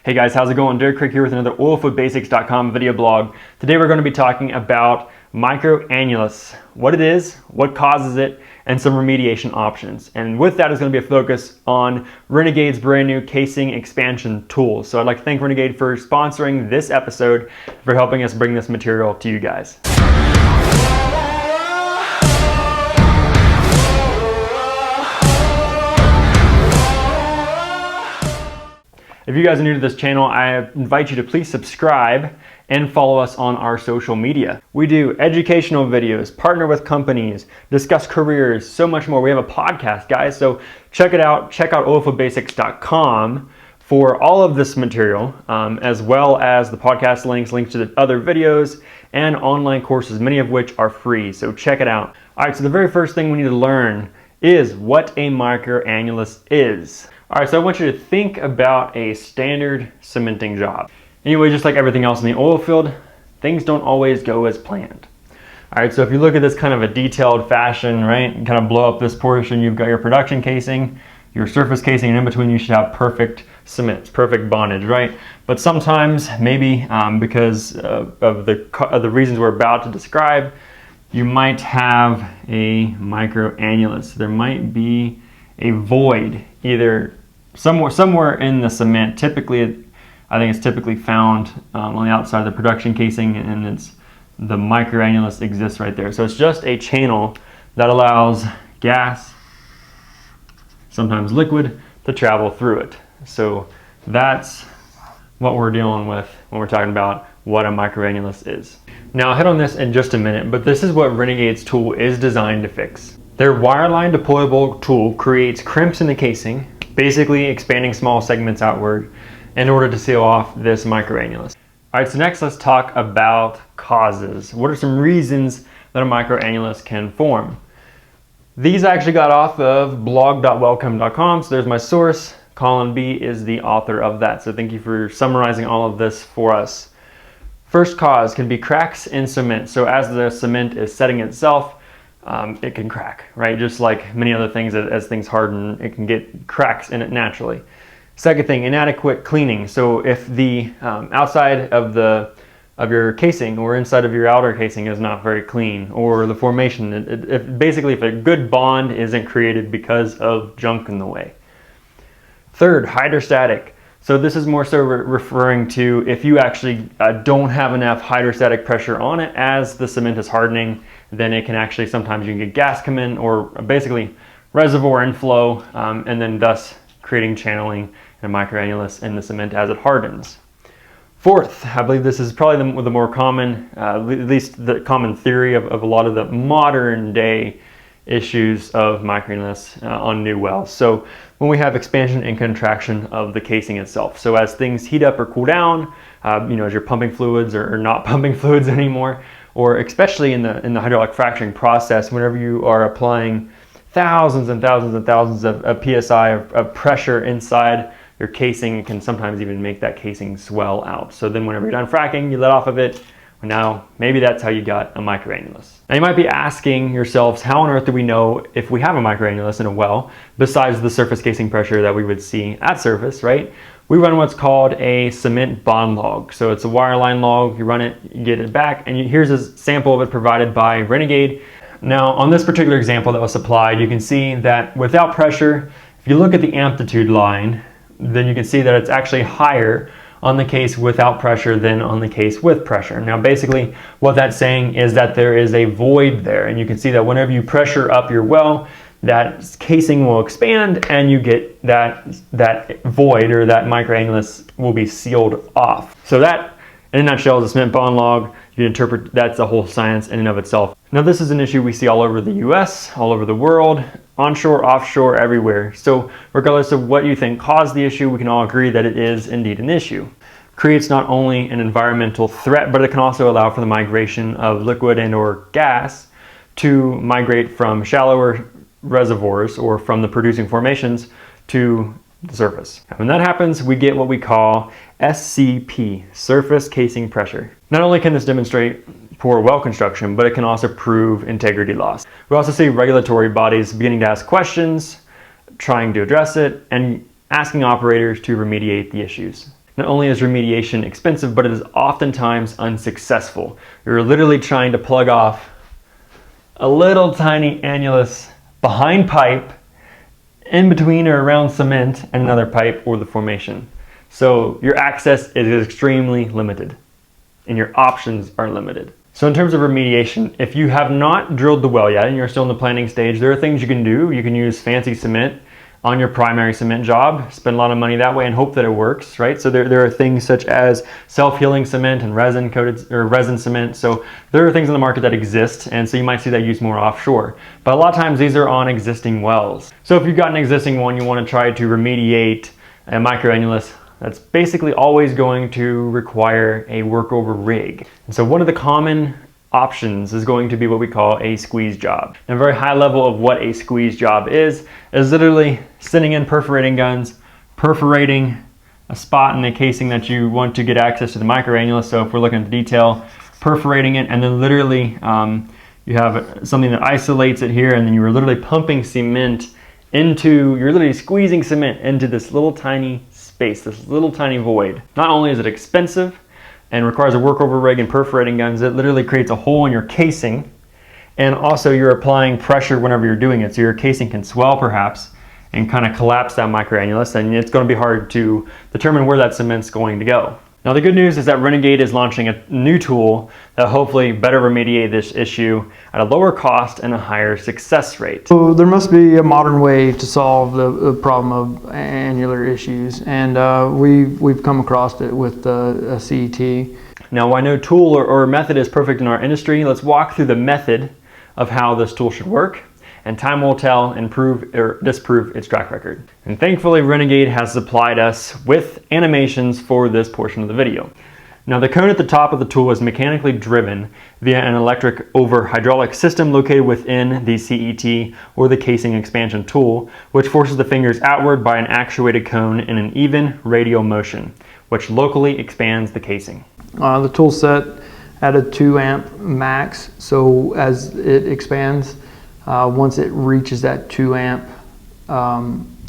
Hey guys, how's it going? Derek Crick here with another oilfieldbasics.com video blog. Today we're going to be talking about microannulus, what it is, what causes it, and some remediation options. And with that is going to be a focus on Renegade's brand new casing expansion tool. So I'd like to thank Renegade for sponsoring this episode, for helping us bring this material to you guys. If you guys are new to this channel, I invite you to please subscribe and follow us on our social media. We do educational videos, partner with companies, discuss careers, so much more. We have a podcast, guys, so check it out. Check out oilfieldbasics.com for all of this material, as well as the podcast links to the other videos, and online courses, many of which are free, so check it out. All right, so the very first thing we need to learn is what a microannulus is. All right, so I want you to think about a standard cementing job. Anyway, just like everything else in the oil field, things don't always go as planned. All right, so if you look at this kind of a detailed fashion, right, and kind of blow up this portion, you've got your production casing, your surface casing, and in between you should have perfect cements, perfect bondage, right? But sometimes, maybe because of the reasons we're about to describe, you might have a microannulus. There might be a void, either somewhere in the cement. Typically, I think it's typically found on the outside of the production casing, and it's the microannulus exists right there. So it's just a channel that allows gas, sometimes liquid, to travel through it. So that's what we're dealing with when we're talking about what a microannulus is. Now I'll hit on this in just a minute, but this is what Renegade's tool is designed to fix. Their wireline deployable tool creates crimps in the casing, basically expanding small segments outward in order to seal off this microannulus. All right, so next let's talk about causes. What are some reasons that a microannulus can form? These I actually got off of blog.wellcome.com, so there's my source. Colin B is the author of that, so thank you for summarizing all of this for us. First cause can be cracks in cement. So as the cement is setting itself, it can crack, right? Just like many other things, as things harden, it can get cracks in it naturally. Second thing, inadequate cleaning. So if the outside of your casing or inside of your outer casing is not very clean, or the formation, basically if a good bond isn't created because of junk in the way. Third, hydrostatic. So this is more so referring to if you actually don't have enough hydrostatic pressure on it as the cement is hardening, then it can actually, sometimes you can get gas come in, or basically reservoir inflow, and then thus creating channeling and a microannulus in the cement as it hardens. Fourth, I believe this is probably the more common, at least the common theory of a lot of the modern day issues of microannulus on new wells. So when we have expansion and contraction of the casing itself. So as things heat up or cool down, as you're pumping fluids or not pumping fluids anymore, or especially in the hydraulic fracturing process, whenever you are applying thousands and thousands and thousands of PSI of pressure inside your casing, it can sometimes even make that casing swell out. So then whenever you're done fracking, you let off of it. Now, maybe that's how you got a microannulus. Now you might be asking yourselves, how on earth do we know if we have a microannulus in a well, besides the surface casing pressure that we would see at surface, right? We run what's called a cement bond log. So it's a wireline log, you run it, you get it back, and here's a sample of it provided by Renegade. Now on this particular example that was supplied, you can see that without pressure, if you look at the amplitude line, then you can see that it's actually higher on the case without pressure than on the case with pressure. Now basically what that's saying is that there is a void there, and you can see that whenever you pressure up your well, that casing will expand and you get that void, or that microannulus will be sealed off. So that, in a nutshell, is a cement bond log. You can interpret that's the whole science in and of itself. Now this is an issue we see all over the US, all over the world, onshore, offshore, everywhere. So regardless of what you think caused the issue, we can all agree that it is indeed an issue. Creates not only an environmental threat, but it can also allow for the migration of liquid and or gas to migrate from shallower reservoirs or from the producing formations to the surface. And when that happens, we get what we call SCP, surface casing pressure. Not only can this demonstrate poor well construction, but it can also prove integrity loss. We also see regulatory bodies beginning to ask questions, trying to address it, and asking operators to remediate the issues. Not only is remediation expensive, but it is oftentimes unsuccessful. You're literally trying to plug off a little tiny annulus behind pipe, in between or around cement, and another pipe or the formation. So your access is extremely limited and your options are limited. So in terms of remediation, if you have not drilled the well yet and you're still in the planning stage, there are things you can do. You can use fancy cement on your primary cement job, spend a lot of money that way and hope that it works, right? So there are things such as self-healing cement and resin coated or resin cement. So there are things in the market that exist, and so you might see that used more offshore. But a lot of times these are on existing wells. So if you've got an existing one, you want to try to remediate a microannulus, that's basically always going to require a workover rig. And so one of the common options is going to be what we call a squeeze job. And a very high level of what a squeeze job is literally sending in perforating guns, perforating a spot in the casing that you want to get access to the microannulus. So if we're looking at the detail, perforating it, and then literally you have something that isolates it here, and then you are literally pumping cement into, you're literally squeezing cement into this little tiny space, this little tiny void. Not only is it expensive and requires a workover rig and perforating guns, it literally creates a hole in your casing, and also you're applying pressure whenever you're doing it. So your casing can swell perhaps and kind of collapse that microannulus, and it's going to be hard to determine where that cement's going to go. Now the good news is that Renegade is launching a new tool that hopefully better remediate this issue at a lower cost and a higher success rate. So there must be a modern way to solve the problem of annular issues, and we've come across it with a CET. Now while no tool or method is perfect in our industry, let's walk through the method of how this tool should work, and time will tell and prove or disprove its track record. And thankfully Renegade has supplied us with animations for this portion of the video. Now the cone at the top of the tool is mechanically driven via an electric over hydraulic system located within the CET or the casing expansion tool, which forces the fingers outward by an actuated cone in an even radial motion, which locally expands the casing. The tool set at a 2 amp max, so as it expands, once it reaches that 2 amp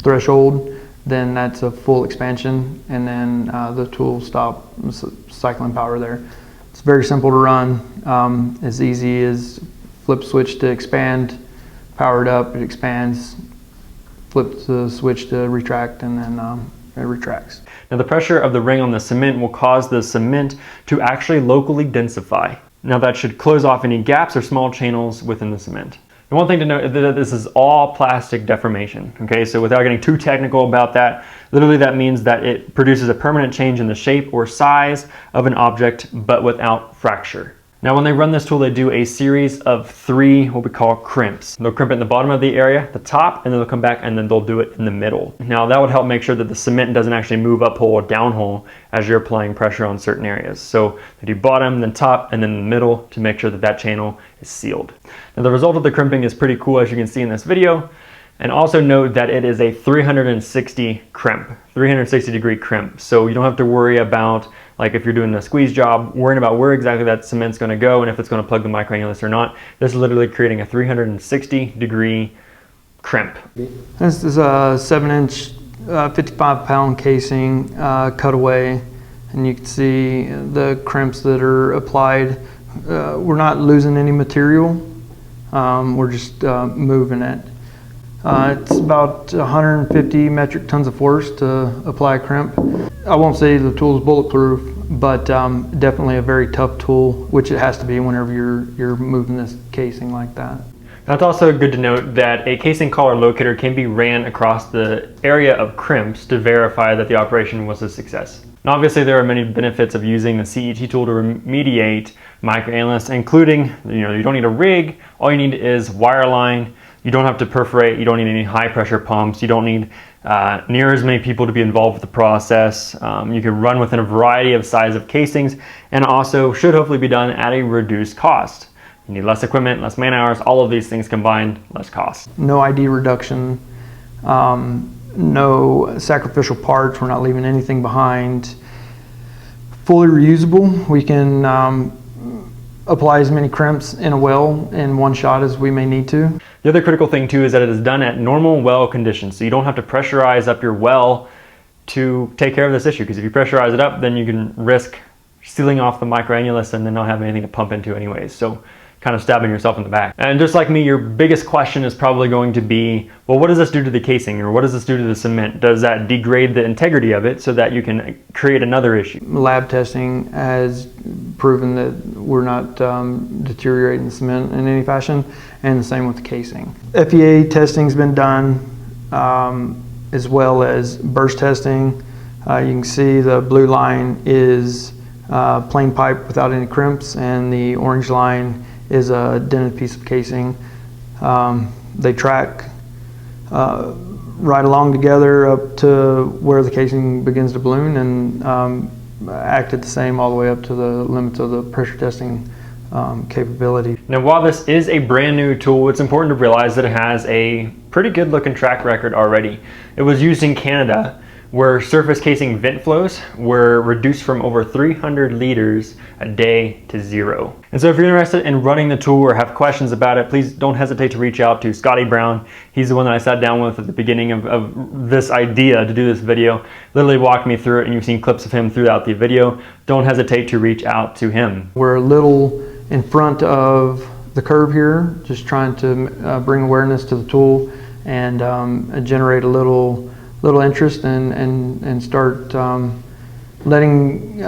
threshold, then that's a full expansion, and then the tool stops cycling power there. It's very simple to run, as easy as flip switch to expand, power it up, it expands, flip the switch to retract, and then it retracts. Now the pressure of the ring on the cement will cause the cement to actually locally densify. Now that should close off any gaps or small channels within the cement. And one thing to note is that this is all plastic deformation, okay? So without getting too technical about that, literally that means that it produces a permanent change in the shape or size of an object, but without fracture. Now when they run this tool, they do a series of 3 what we call crimps. They'll crimp it in the bottom of the area, the top, and then they'll come back and then they'll do it in the middle. Now that would help make sure that the cement doesn't actually move uphole or downhole as you're applying pressure on certain areas. So they do bottom, then top, and then the middle to make sure that that channel is sealed. Now the result of the crimping is pretty cool, as you can see in this video. And also note that it is a 360 crimp, 360 degree crimp. So you don't have to worry about, like if you're doing a squeeze job, worrying about where exactly that cement's going to go and if it's going to plug the microannulus or not. This is literally creating a 360 degree crimp. This is a 7-inch, 55-pound casing cutaway, and you can see the crimps that are applied. We're not losing any material, we're just moving it. It's about 150 metric tons of force to apply a crimp. I won't say the tool is bulletproof, but definitely a very tough tool, which it has to be whenever you're moving this casing like that. Now it's also good to note that a casing collar locator can be ran across the area of crimps to verify that the operation was a success. Now obviously there are many benefits of using the CET tool to remediate microannulus, including, you don't need a rig, all you need is wireline. You don't have to perforate, you don't need any high pressure pumps, you don't need near as many people to be involved with the process. You can run within a variety of size of casings, and also should hopefully be done at a reduced cost. You need less equipment, less man hours, all of these things combined, less cost. No ID reduction, no sacrificial parts, we're not leaving anything behind. Fully reusable, we can apply as many crimps in a well in one shot as we may need to. The other critical thing too is that it is done at normal well conditions, so you don't have to pressurize up your well to take care of this issue, because if you pressurize it up, then you can risk sealing off the microannulus and then not having anything to pump into anyways. So kind of stabbing yourself in the back. And just like me, your biggest question is probably going to be, well, what does this do to the casing, or what does this do to the cement? Does that degrade the integrity of it so that you can create another issue? Lab testing has proven that we're not deteriorating the cement in any fashion, and the same with the casing. FEA testing's been done, as well as burst testing. You can see the blue line is plain pipe without any crimps, and the orange line is a dented piece of casing. They track right along together up to where the casing begins to balloon, and acted the same all the way up to the limits of the pressure testing capability. Now, while this is a brand new tool, it's important to realize that it has a pretty good looking track record already. It was used in Canada, where surface casing vent flows were reduced from over 300 liters a day to 0. And so if you're interested in running the tool or have questions about it, please don't hesitate to reach out to Scotty Brown. He's the one that I sat down with at the beginning of this idea to do this video. Literally walked me through it, and you've seen clips of him throughout the video. Don't hesitate to reach out to him. We're a little in front of the curve here, just trying to bring awareness to the tool and generate a little interest and start letting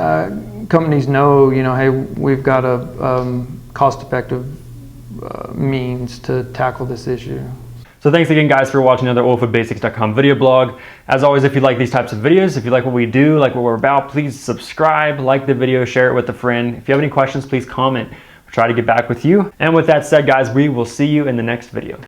companies know, hey, we've got a cost-effective means to tackle this issue. So thanks again, guys, for watching another oilfieldbasics.com video blog. As always, if you like these types of videos, if you like what we do, like what we're about, please subscribe, like the video, share it with a friend. If you have any questions, please comment. We'll try to get back with you. And with that said, guys, we will see you in the next video.